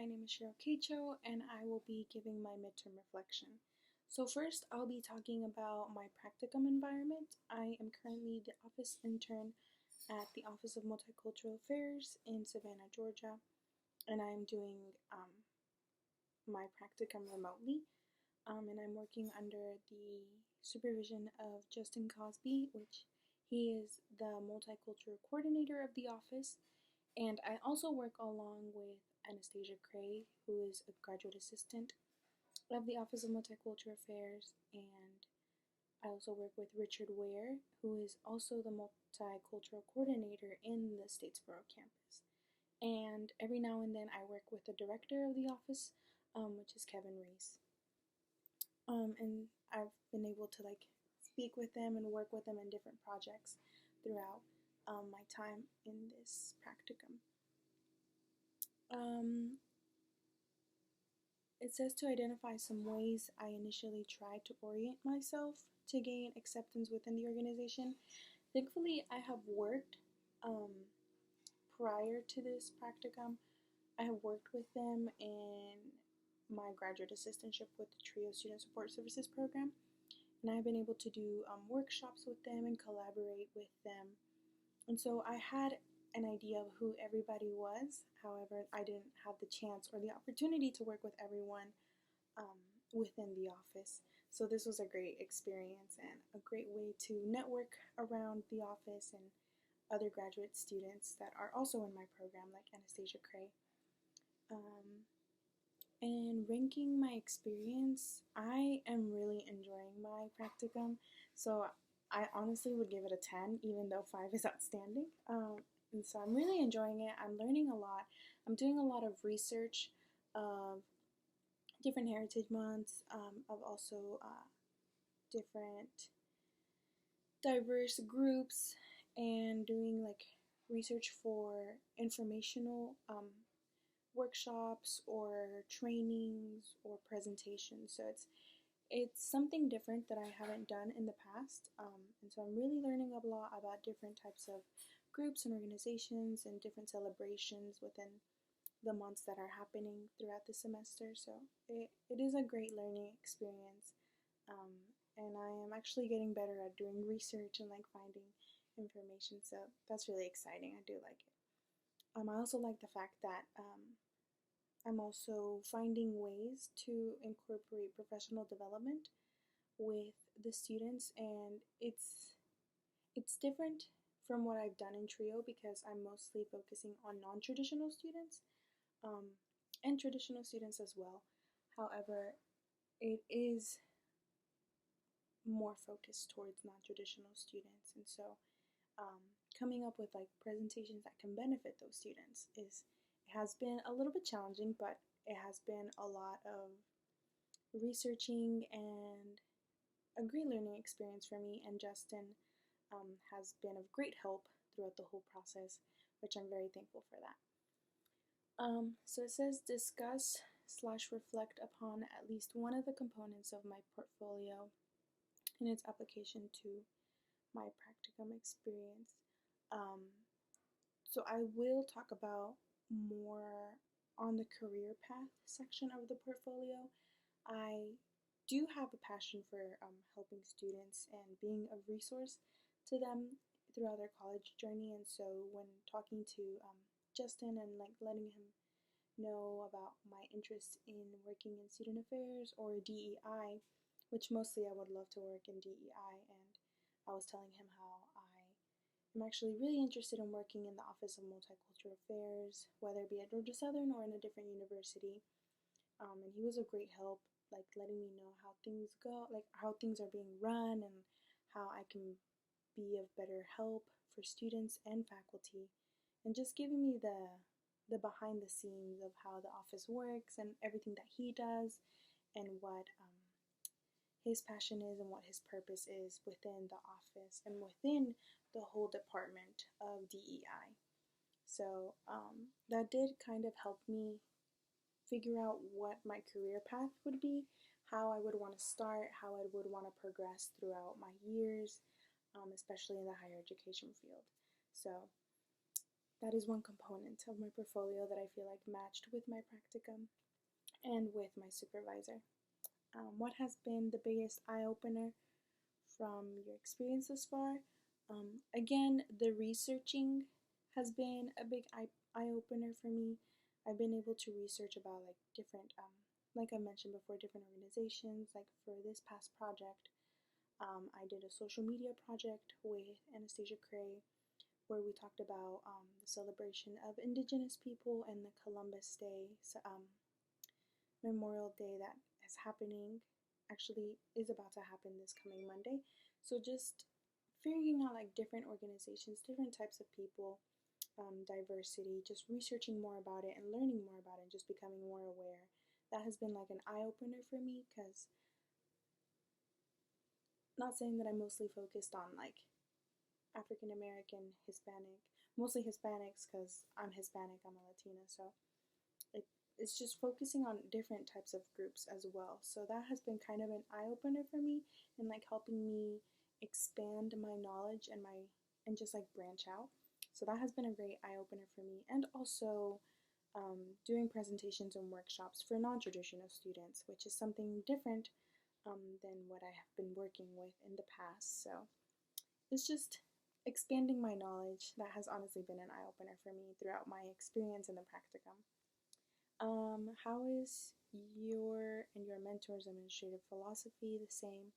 my name is Cheryl Cacho, and I will be giving my midterm reflection. So first, I'll be talking about my practicum environment. I am currently the office intern at the Office of Multicultural Affairs in Savannah, Georgia, and I'm doing my practicum remotely, and I'm working under the supervision of Justin Cosby, which he is the multicultural coordinator of the office, and I also work along with Anastasia Cray, who is a graduate assistant of the Office of Multicultural Affairs, and I also work with Richard Ware, who is also the multicultural coordinator in the Statesboro campus. And every now and then I work with the director of the office, which is Kevin Reese. And I've been able to speak with them and work with them in different projects throughout my time in this practicum. It says to identify some ways I initially tried to orient myself to gain acceptance within the organization. Thankfully, I have worked prior to this practicum. I have worked with them in my graduate assistantship with the TRIO Student Support Services program, and I've been able to do workshops with them and collaborate with them. And so I had an idea of who everybody was. However, I didn't have the chance or the opportunity to work with everyone within the office. So this was a great experience and a great way to network around the office and other graduate students that are also in my program, like Anastasia Cray. And ranking my experience, I am really enjoying my practicum. So I honestly would give it a 10, even though 5 is outstanding. And so I'm really enjoying it. I'm learning a lot. I'm doing a lot of research of different heritage months, of also different diverse groups, and doing research for informational workshops or trainings or presentations. So it's something different that I haven't done in the past, and so I'm really learning a lot about different types of groups and organizations and different celebrations within the months that are happening throughout the semester. So it is a great learning experience, and I am actually getting better at doing research and finding information, so that's really exciting. I do like it. I also like the fact that I'm also finding ways to incorporate professional development with the students, and it's different from what I've done in TRIO because I'm mostly focusing on non-traditional students and traditional students as well. However, it is more focused towards non-traditional students, and so coming up with presentations that can benefit those students has been a little bit challenging, but it has been a lot of researching and a great learning experience for me, and Justin has been of great help throughout the whole process, which I'm very thankful for that. So it says discuss/reflect upon at least one of the components of my portfolio in its application to my practicum experience. So I will talk about more on the career path section of the portfolio. I do have a passion for helping students and being a resource to them throughout their college journey, and so when talking to Justin and letting him know about my interest in working in student affairs or DEI, which mostly I would love to work in DEI, and I was telling him how I'm actually really interested in working in the Office of Multicultural Affairs, whether it be at Georgia Southern or in a different university. And he was a great help, letting me know how things go, how things are being run, and how I can be of better help for students and faculty, and just giving me the behind the scenes of how the office works and everything that he does, and what his passion is and what his purpose is within the office and within the whole department of DEI. So that did kind of help me figure out what my career path would be, how I would want to start, how I would want to progress throughout my years, especially in the higher education field. So that is one component of my portfolio that I feel like matched with my practicum and with my supervisor. What has been the biggest eye opener from your experience thus far? Again, the researching has been a big eye opener for me. I've been able to research about like different, like I mentioned before, different organizations. Like for this past project, I did a social media project with Anastasia Cray where we talked about the celebration of Indigenous people and the Columbus Day Memorial Day that is happening, actually is about to happen this coming Monday. So just figuring out like different organizations, different types of people, diversity, just researching more about it and learning more about it and just becoming more aware. That has been like an eye-opener for me because not saying that I'm mostly focused on like African American, Hispanic, mostly Hispanics because I'm Hispanic, I'm a Latina, so it's just focusing on different types of groups as well. So that has been kind of an eye-opener for me and like helping me expand my knowledge and just like branch out. So that has been a great eye-opener for me. And also doing presentations and workshops for non-traditional students, which is something different than what I have been working with in the past. So it's just expanding my knowledge. That has honestly been an eye-opener for me throughout my experience in the practicum. How is your and your mentor's administrative philosophy the same?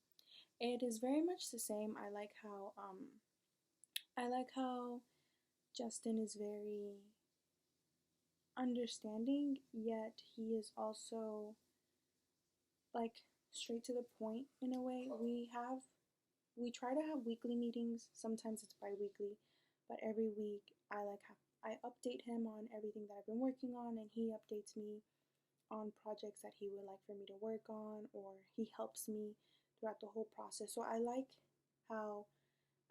It is very much the same. I like how Justin is very understanding, yet he is also like straight to the point in a way. We try to have weekly meetings. Sometimes it's bi-weekly, but every week I update him on everything that I've been working on, and he updates me on projects that he would like for me to work on, or he helps me throughout the whole process. So I like how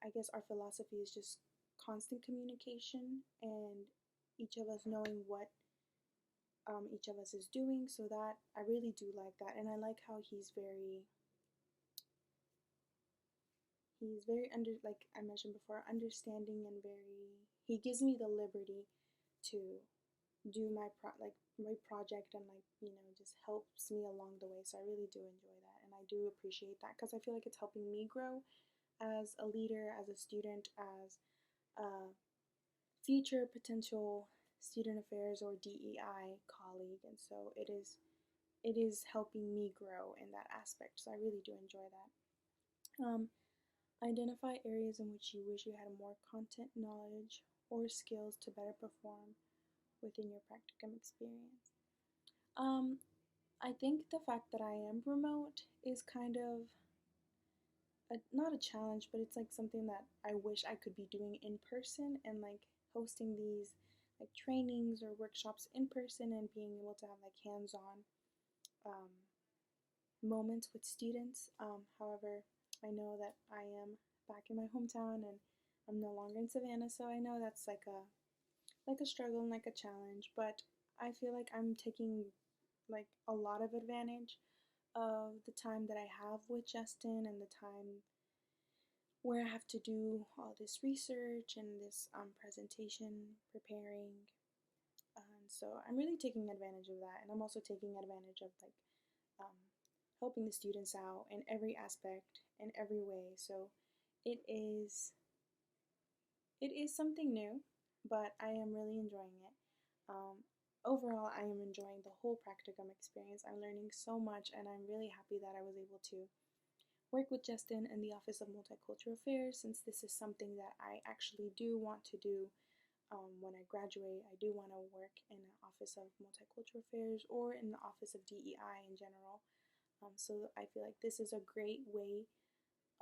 I guess our philosophy is just constant communication and each of us knowing what each of us is doing. So that I really do like that, and I like how he's very like I mentioned before, understanding and he gives me the liberty to do my project and like just helps me along the way. So I really do enjoy that, and I do appreciate that because I feel like it's helping me grow as a leader, as a student, as a future potential student affairs or DEI colleague, and so it is helping me grow in that aspect. So I really do enjoy that. Identify areas in which you wish you had more content knowledge or skills to better perform within your practicum experience. I think the fact that I am remote is kind of not a challenge, but it's like something that I wish I could be doing in person and like hosting these like trainings or workshops in person and being able to have like hands-on um, moments with students. However, I know that I am back in my hometown and I'm no longer in Savannah, so I know that's like a struggle and like a challenge, but I feel like I'm taking like a lot of advantage of the time that I have with Justin and the time where I have to do all this research and this presentation preparing. And so I'm really taking advantage of that, and I'm also taking advantage of like um, helping the students out in every aspect, in every way. So it is something new, but I am really enjoying it. Overall, I am enjoying the whole practicum experience. I'm learning so much, and I'm really happy that I was able to work with Justin in the Office of Multicultural Affairs, since this is something that I actually do want to do when I graduate. I do want to work in the Office of Multicultural Affairs or in the Office of DEI in general. So I feel like this is a great way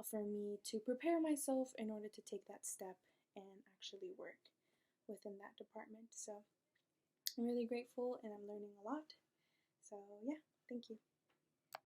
for me to prepare myself in order to take that step and actually work within that department. So I'm really grateful and I'm learning a lot. So yeah, thank you.